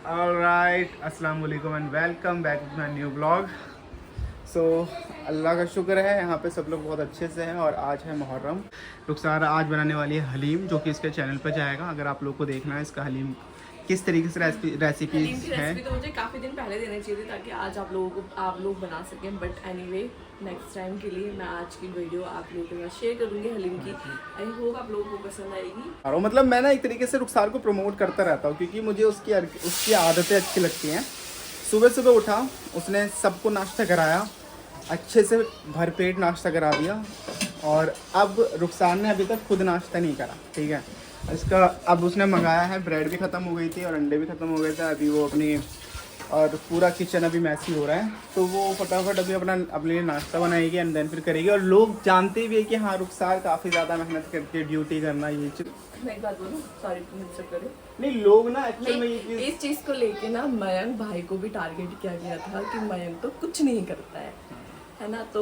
Alright, अस्सलाम वालेकुम and welcome back to my new blog. So Allah का शुक्र है, यहाँ पे सब लोग बहुत अच्छे से हैं। और आज है मुहर्रम। रुखसारा आज बनाने वाली है हलीम, जो कि इसके चैनल पर जाएगा। अगर आप लोग को देखना है इसका हलीम किस तरीके से रेसिपीज हैं। रेसिपी तो मुझे काफ़ी दिन पहले देनी चाहिए थी ताकि आज आप लोग बना सकें, बट एनीवे नेक्स्ट टाइम के लिए मैं आज की वीडियो आप लोगों के साथ शेयर करूंगी हलीम की। आई होप आप लोगों को पसंद आएगी। और मतलब मैं ना एक तरीके से रुखसार को प्रमोट करता रहता हूँ, क्योंकि मुझे उसकी आदतें अच्छी लगती हैं। सुबह सुबह उठा, उसने सबको नाश्ता कराया, अच्छे से भरपेट नाश्ता करा दिया। और अब रुखसार ने अभी तक खुद नाश्ता नहीं करा, ठीक है। इसका अब उसने मंगाया है, ब्रेड भी ख़त्म हो गई थी और अंडे भी ख़त्म हो गए थे। अभी वो अपनी और पूरा किचन अभी मैसी हो रहा है, तो वो फटाफट अभी अपने लिए नाश्ता बनाएगी एंड देन फिर करेगी। और लोग जानते भी है कि हाँ, रुखसार काफ़ी ज़्यादा मेहनत करके ड्यूटी करना ये चीज़। मैं एक बात बोलूं, सॉरी तुम मुझसे करो। नहीं, लोग ना एक्चुअली में ये इस चीज़ को लेके ना मयंक भाई को भी टारगेट किया गया था कि मयंक तो कुछ नहीं करता है ना। तो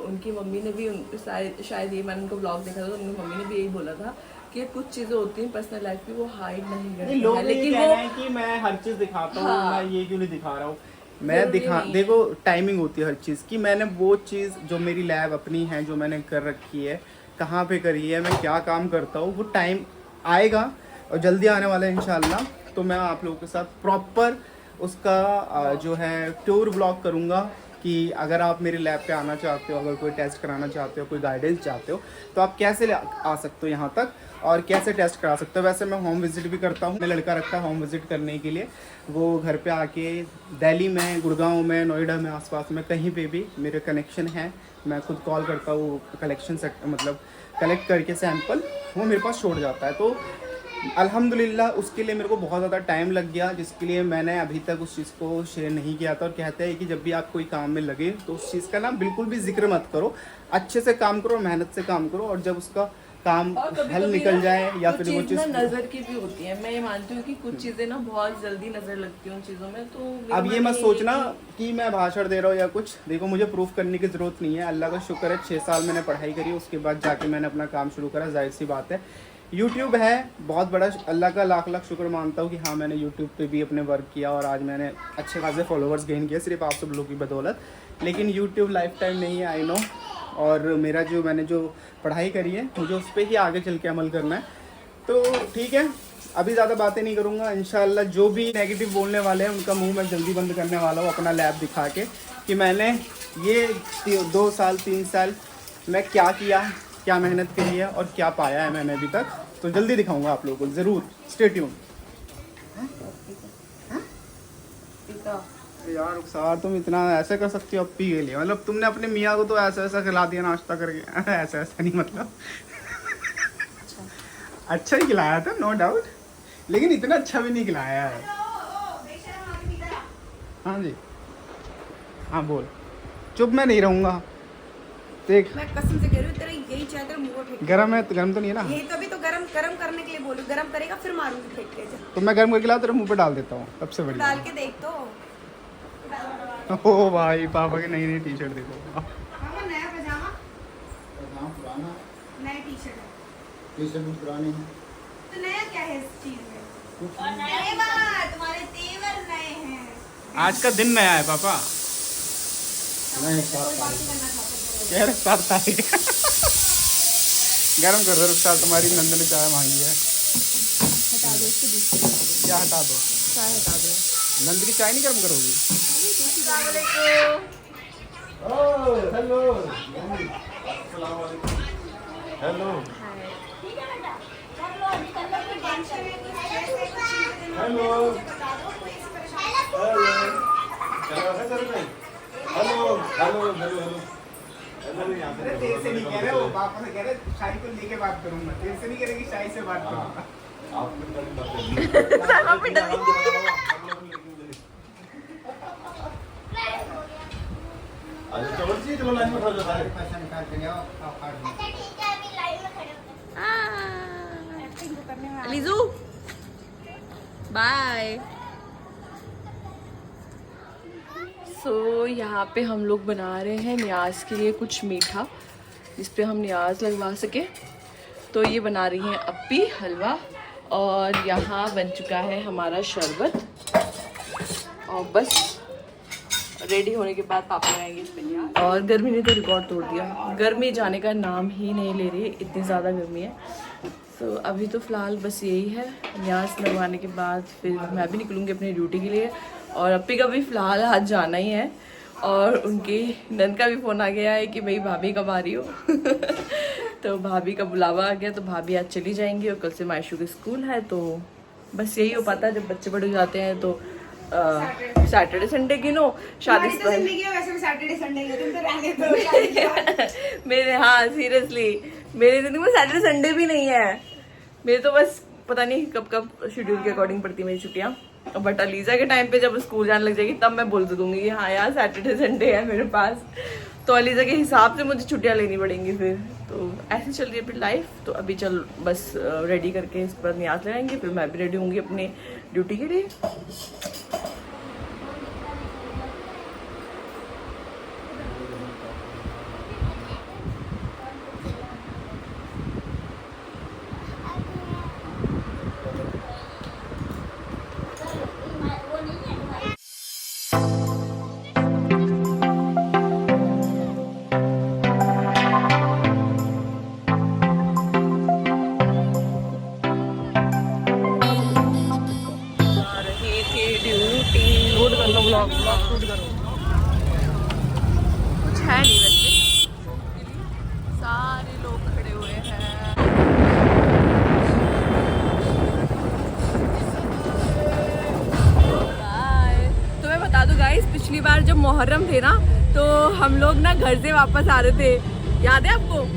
उनकी मम्मी ने भी शायद ये मैंने उनको ब्लॉग देखा था, तो उनकी मम्मी ने भी यही बोला था कि कुछ चीज़ें होती हैं पर्सनल लाइफ की, वो हाइड नहीं करते हैं। लोग लेकिन ये कह रहे हैं कि मैं हर चीज़ दिखाता हूँ, हाँ, मैं ये क्यों नहीं दिखा रहा हूँ। मैं देखो टाइमिंग होती है हर चीज़ की। मैंने वो चीज़ जो मेरी लैब अपनी है, जो मैंने कर रखी है, कहाँ पे करी है, मैं क्या काम करता हूँ, वो टाइम आएगा और जल्दी आने वाला है इंशाल्लाह। तो मैं आप लोगों के साथ प्रॉपर उसका जो है टूर ब्लॉग करूँगा कि अगर आप मेरे लैब पे आना चाहते हो, अगर कोई टेस्ट कराना चाहते हो, कोई गाइडेंस चाहते हो, तो आप कैसे आ सकते हो यहाँ तक और कैसे टेस्ट करा सकते हो। वैसे मैं होम विज़िट भी करता हूँ, मैं लड़का रखा होम विज़िट करने के लिए। वो घर पे आके दिल्ली में, गुड़गांव में, नोएडा में, आसपास में कहीं पे भी मेरे कनेक्शन है, मैं खुद कॉल करता हूँ, कलेक्शन से मतलब कलेक्ट करके सैंपल वो मेरे पास छोड़ जाता है। तो अल्हम्दुलिल्लाह उसके लिए मेरे को बहुत ज़्यादा टाइम लग गया, जिसके लिए मैंने अभी तक उस चीज़ को शेयर नहीं किया था। और कहते हैं कि जब भी आप कोई काम में लगे तो उस चीज़ का ना बिल्कुल भी जिक्र मत करो, अच्छे से काम करो, मेहनत से काम करो। और जब उसका काम हल निकल जाए या फिर वो चीज़ नज़र की भी होती है। मैं ये मानती हूँ कि कुछ चीज़ें ना बहुत जल्दी नज़र लगती हैं उन चीज़ों में। तो अब ये मत सोचना कि मैं भाषण दे रहा हूँ या कुछ। देखो, मुझे प्रूफ करने की ज़रूरत नहीं है। अल्लाह का शुक्र है, 6 साल मैंने पढ़ाई करी, उसके बाद जाके मैंने अपना काम शुरू करा। जाहिर सी बात है, यूट्यूब है बहुत बड़ा, अल्लाह का लाख लाख शुक्र मानता हूँ कि हाँ, मैंने यूट्यूब पे भी अपने वर्क किया और आज मैंने अच्छे खासे फॉलोअर्स गेन किए, सिर्फ आप सब लोगों की बदौलत। लेकिन यूट्यूब लाइफ टाइम नहीं है, आई नो। और मेरा मैंने जो पढ़ाई करी है, मुझे उस पर ही आगे चल के अमल करना है। तो ठीक है, अभी ज़्यादा बातें नहीं करूँगा। इंशाल्लाह जो भी नेगेटिव बोलने वाले हैं उनका मुंह मैं जल्दी बंद करने वाला हूँ, अपना लैब दिखा के कि मैंने ये 2 साल 3 साल मैं क्या किया, क्या मेहनत करी है और क्या पाया है मैंने अभी तक। तो जल्दी दिखाऊंगा आप लोगों को, ज़रूर स्टे ट्यून। यार रुखसार, तुम इतना ऐसे कर सकती हो अप्पी के लिए? मतलब तुमने अपने मियाँ को तो ऐसा ऐसा खिला दिया नाश्ता करके। ऐसा ऐसा नहीं, मतलब अच्छा ही खिलाया था, नो डाउट, लेकिन इतना अच्छा भी नहीं खिलाया है। हाँ जी, हाँ बोल। चुप, मैं नहीं रहूँगा। देख, मैं कसम से कह रही हूँ, तेरा यही चादर मुंह पे फेंक। गरम है तो गरम तो नहीं है ना? यही तो अभी तो गरम करने के लिए बोलूँ, गरम करेगा फिर मारूंगी फेंक के। तो मैं गरम करके ला तेरे मुंह पे डाल देता हूँ, सबसे बढ़िया। डाल के देख तो। ओ भाई, पापा की नई नई टी शर्ट देखो। मामा नया पजामा, पुराना नया टी शर्ट है। टी शर्ट पुरानी है तो नया क्या है इस चीज में? तेवर, तुम्हारे तेवर नए हैं। आज का दिन नया है पापा। नहीं, कोई बात नहीं करना चाहते। कह रहे 7 तारीख। गरम कर दो रुखसार, तुम्हारी नंद ने चाय मांगी है। हटा दो इसको, दूसरी क्या हटा दो? चाय हटा दो। नंद की चाय नहीं गर्म करोगी? हेलो हेलो तेरे से नहीं कह रहे, वो पापा से कह रहे शाही को लेके बात करूंगा। तेरे से नहीं कह रहे कि शाही से बात करूंगा। चलो लाइन में खड़े हो जाओ, पैसा निकाल के ले आओ, आप काट दो। अच्छा ठीक है, अभी लाइन में खड़े हो। एक्टिंग तो करने में लीजू बाय। सो यहाँ पे हम लोग बना रहे हैं न्याज के लिए कुछ मीठा, जिस पे हम न्याज लगवा सके। तो ये बना रही हैं अप्पी हलवा, और यहाँ बन चुका है हमारा शरबत। और बस रेडी होने के बाद पापा आएंगे इस पे। और गर्मी ने तो रिकॉर्ड तोड़ दिया, गर्मी जाने का नाम ही नहीं ले रही, इतनी ज़्यादा गर्मी है। तो अभी तो फ़िलहाल बस यही है, न्यास लगवाने के बाद फिर मैं भी निकलूँगी अपनी ड्यूटी के लिए। और अपी का भी फ़िलहाल आज जाना ही है, और उनकी नंद का भी फ़ोन आ गया है कि भाई भाभी कब आ रही हो तो भाभी का बुलावा आ गया, तो भाभी आज चली जाएंगी और कल से मायशू के स्कूल है। तो बस यही हो पाता है जब बच्चे बड़े हो जाते हैं। तो सैटरडे संडे गिनो, शादी से पहले वैसे भी सैटरडे संडे तुम तो रहने दो। मेरे, हाँ सीरियसली मेरी जिंदगी में सैटरडे संडे भी नहीं है। मेरे तो बस पता नहीं कब कब शेड्यूल के अकॉर्डिंग पड़ती है मेरी छुट्टियाँ। बट अलीजा के टाइम पे जब स्कूल जाने लग जाएगी तब मैं बोल दूंगी कि हाँ यार सैटरडे संडे है मेरे पास, तो अलीजा के हिसाब से मुझे छुट्टियाँ लेनी पड़ेंगी फिर। तो ऐसे चल रही है फिर लाइफ। तो अभी चल बस रेडी करके इस पर न्यास लगाएंगे, फिर मैं भी रेडी होंगी अपनी ड्यूटी के लिए। कुछ है नहीं वैसे, सारे लोग खड़े हुए हैं। तो मैं बता दूं गाइस, पिछली बार जब मुहर्रम थे ना, तो हम लोग ना घर से वापस आ रहे थे, याद है आपको?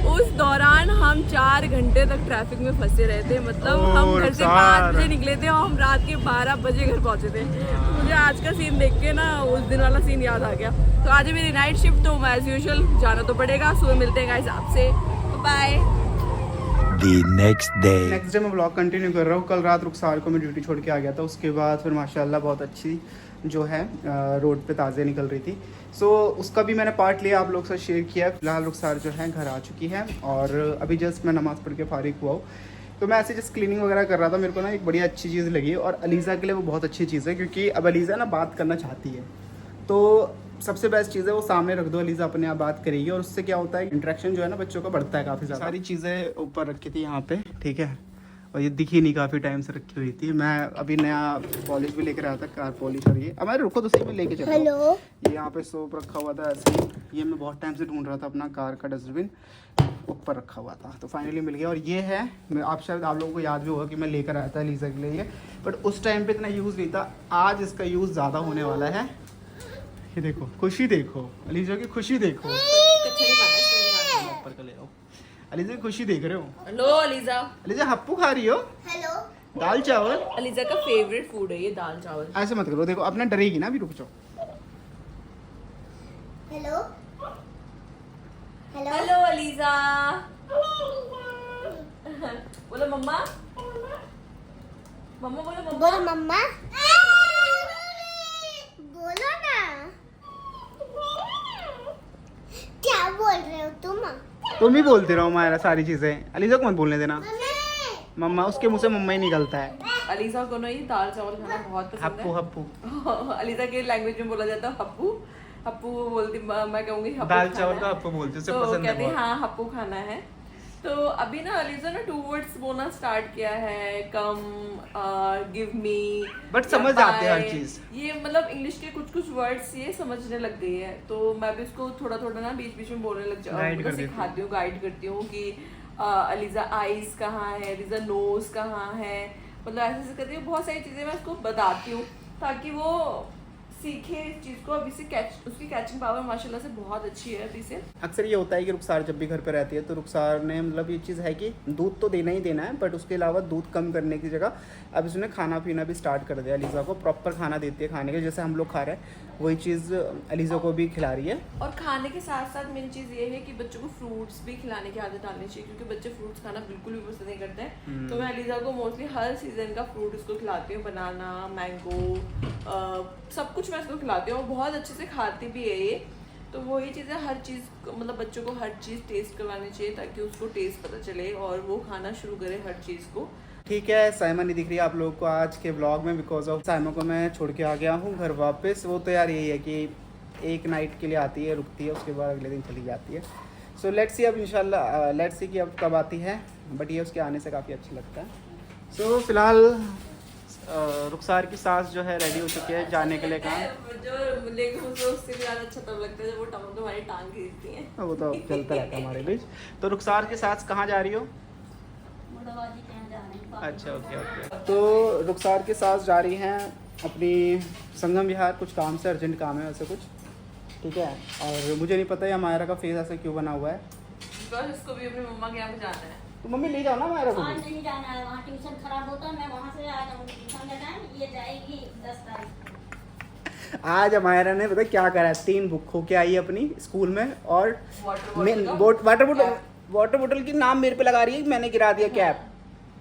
उस दौरान हम 4 घंटे तक ट्रैफिक में फंसे रहे थे। मतलब हम घर से 5 बजे निकले थे और हम रात के 12 बजे घर पहुंचे थे। तो मुझे आज का सीन देख के ना उस दिन वाला सीन याद आ गया। तो आज है मेरी नाइट शिफ्ट, तो एज यूजुअल जाना तो पड़ेगा। सुबह मिलते हैं गाइस आपसे, बाय। नेक्स्ट डे मैं ब्लॉग कंटिन्यू कर रहा हूँ। कल रात रुखसार को मैं ड्यूटी छोड़ के आ गया था, उसके बाद फिर माशाल्लाह बहुत अच्छी जो है रोड पे ताज़े निकल रही थी। सो उसका भी मैंने पार्ट लिया, आप लोग से शेयर किया। फिलहाल रुखसार जो है घर आ चुकी है और अभी जस्ट मैं नमाज़ पढ़ के फारिग हुआ हूँ। तो मैं ऐसे जस्ट क्लीनिंग वगैरह कर रहा था। मेरे को ना एक बड़ी अच्छी चीज़ लगी और अलीज़ा के लिए वो बहुत अच्छी चीज़ है, क्योंकि अब अलीज़ा ना बात करना चाहती है। तो सबसे बेस्ट चीज़ है वो सामने रख दो, अलीज़ा अपने आप बात करेगी और उससे क्या होता है इंटरेक्शन जो है ना बच्चों का बढ़ता है काफ़ी ज़्यादा। सारी चीज़ें ऊपर रखी थी यहाँ पे, ठीक है, और ये दिखी नहीं, काफ़ी टाइम से रखी हुई थी। मैं अभी नया पॉलिश भी लेकर आया था, कार पॉलिश। और ये अब रुको तो सही में लेके चलो। ये यहाँ पे सोप रखा हुआ था ऐसे ही, ये मैं बहुत टाइम से ढूंढ रहा था अपना कार का डस्टबिन, ऊपर रखा हुआ था, तो फाइनली मिल गया। और ये है, आप शायद आप लोगों को याद भी होगा कि मैं लेकर आया था लीजा के लिए, बट उस टाइम पे इतना यूज़ नहीं था। आज इसका यूज़ ज़्यादा होने वाला है। ये देखो खुशी, देखो अलीजा की खुशी देखो। ऊपर का ले आओ, अलीजा की खुशी देख रहे हो? Hello ELISA. अलीजा हप्पू खा रही हो? हेलो। दाल चावल अलीजा का फेवरेट फूड है ये, दाल चावल। ऐसे मत करो, देखो अपना डरेगी ना, अभी रुक जाओ। Hello hello hello ELISA. बोलो मम्मा, मम्मा बोलो मम्मा। बोलो मम्मा, बोलो ना, क्या बोल रहे हो तुम? तुम ही बोलते रहो मायरा सारी चीजें, अलीजा को मत बोलने देना। मम्मा, उसके मुंह से मम्मा ही निकलता है। अलीजा को ना ये दाल चावल खाना बहुत पसंद हप्पू है। हप्पू अलीजा के लैंग्वेज में बोला जाता है हप्पू। हप्पू बोलती, मैं कहूँगी हप्पू दाल खाना चावल है। का हप्पू बोलते, उसे तो पसंद है कहते हैं बहुत। हाँ हप्पू खाना है। तो अभी ना अलीजा ना 2 वर्ड्स बोलना स्टार्ट किया है, कम, गिव मी, But समझ आते हैं हर चीज। ये मतलब इंग्लिश के कुछ कुछ वर्ड्स ये समझने लग गई है। तो मैं भी उसको थोड़ा थोड़ा ना बीच बीच में बोलने लग Guide कर देती सिखाती हूँ, गाइड करती हूँ कि अलीजा आईज कहाँ है, अलीजा नोज कहाँ है, मतलब ऐसे ऐसे करती हूँ। बहुत सारी चीज़ें मैं उसको बताती हूँ ताकि वो सीखे इस चीज़ को। अभी से उसकी कैचिंग पावर माशाल्लाह से बहुत अच्छी है अभी से। अक्सर ये होता है कि रुखसार जब भी घर पे रहती है तो रुखसार ने मतलब ये चीज़ है कि दूध तो देना ही देना है, बट उसके अलावा दूध कम करने की जगह अब इसने खाना पीना भी स्टार्ट कर दिया। अलीजा को प्रॉपर खाना देती है, खाने के जैसे हम लोग खा रहे हैं वही चीज़ अलीजा को भी खिला रही है। और खाने के साथ साथ मेन चीज़ ये है कि बच्चों को फ्रूट्स भी खिलाने की आदत डालनी चाहिए, क्योंकि बच्चे फ्रूट्स खाना बिल्कुल भी पसंद नहीं करते हैं। तो मैं अलीजा को मोस्टली हर सीजन का फ्रूट उसको खिलाती हूँ, बनाना, मैंगो, सब कुछ मैं उसको खिलाती हूँ। बहुत अच्छे से खाती भी है ये। तो वही चीज़ है, हर चीज़ मतलब बच्चों को हर चीज़ टेस्ट करवानी चाहिए ताकि उसको टेस्ट पता चले और वो खाना शुरू करे हर चीज़ को। ठीक है, साइमा नहीं दिख रही आप लोगों को आज के व्लॉग में बिकॉज ऑफ साइमा को मैं छोड़ के आ गया हूँ घर वापस। वो तो यार यही है कि एक नाइट के लिए आती है, रुकती है, उसके बाद अगले दिन चली जाती है। सो लेट्स सी अब इंशाल्लाह, लेट्स सी कि अब कब आती है, बट ये उसके आने से काफ़ी अच्छा लगता है। सो फिलहाल रुखसार की सास जो है रेडी हो चुकी है जाने के लिए। कहाँ जो लेकिन मुझे उससे भी ज़्यादा अच्छा तब लगता है जब वो टमाटो हमारी टांग खींचती हैं। वो तो चलता रहता है हमारे बीच। तो रुखसार की सास कहाँ जा रही हो? अच्छा, ओके ओके। तो रुखसार की सास जा रही हैं अपनी संगम विहार, कुछ काम से, अर्जेंट काम है वैसे कुछ, ठीक है। और मुझे नहीं पता है मायरा का फेस ऐसे क्यों बना हुआ है। बिकॉज इसको भी अपनी मम्मा के यहाँ पे जाना है। तो मम्मी ले जाओ ना मायरा को वहाँ भी। नहीं जाना है, वहाँ ट्यूशन खराब होता है, मैं वहाँ से आ जाऊँगी ट्यूशन लेना है, ये जाएगी 10 तारीख। आज मायरा ने पता क्या करा है, 3 बुक खो के आई है अपनी स्कूल में, और वाटर बोतल की नाम मेरे पे लगा रही है, मैंने गिरा दिया कैप।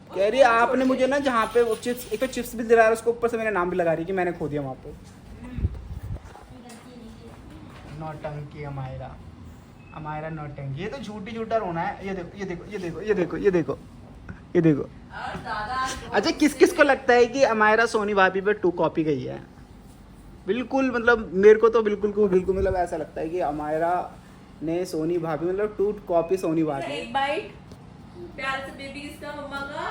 कह रही है आपने मुझे ना जहाँ पे वो चिप्स, एक तो चिप्स भी दिला रहा है उसको, ऊपर से मेरा नाम भी लगा रही है कि मैंने खो दिया वहाँ पे। नौटंकी अमायरा, अमायरा नौटंकी। ये तो झूठा रोना है। ये देखो ये देखो ये देखो ये देखो ये देखो ये देखो। और दादा अच्छा, किस किस को लगता है कि अमायरा सोनी भाभी पे 2 कॉपी गई है? बिल्कुल, मतलब मेरे को तो बिल्कुल मतलब ऐसा लगता है कि अमायरा ने सोनी भाभी मतलब 2 कॉपी सोनी भाभी। एक बाइट प्यार से बेबी किसका मम्मा का?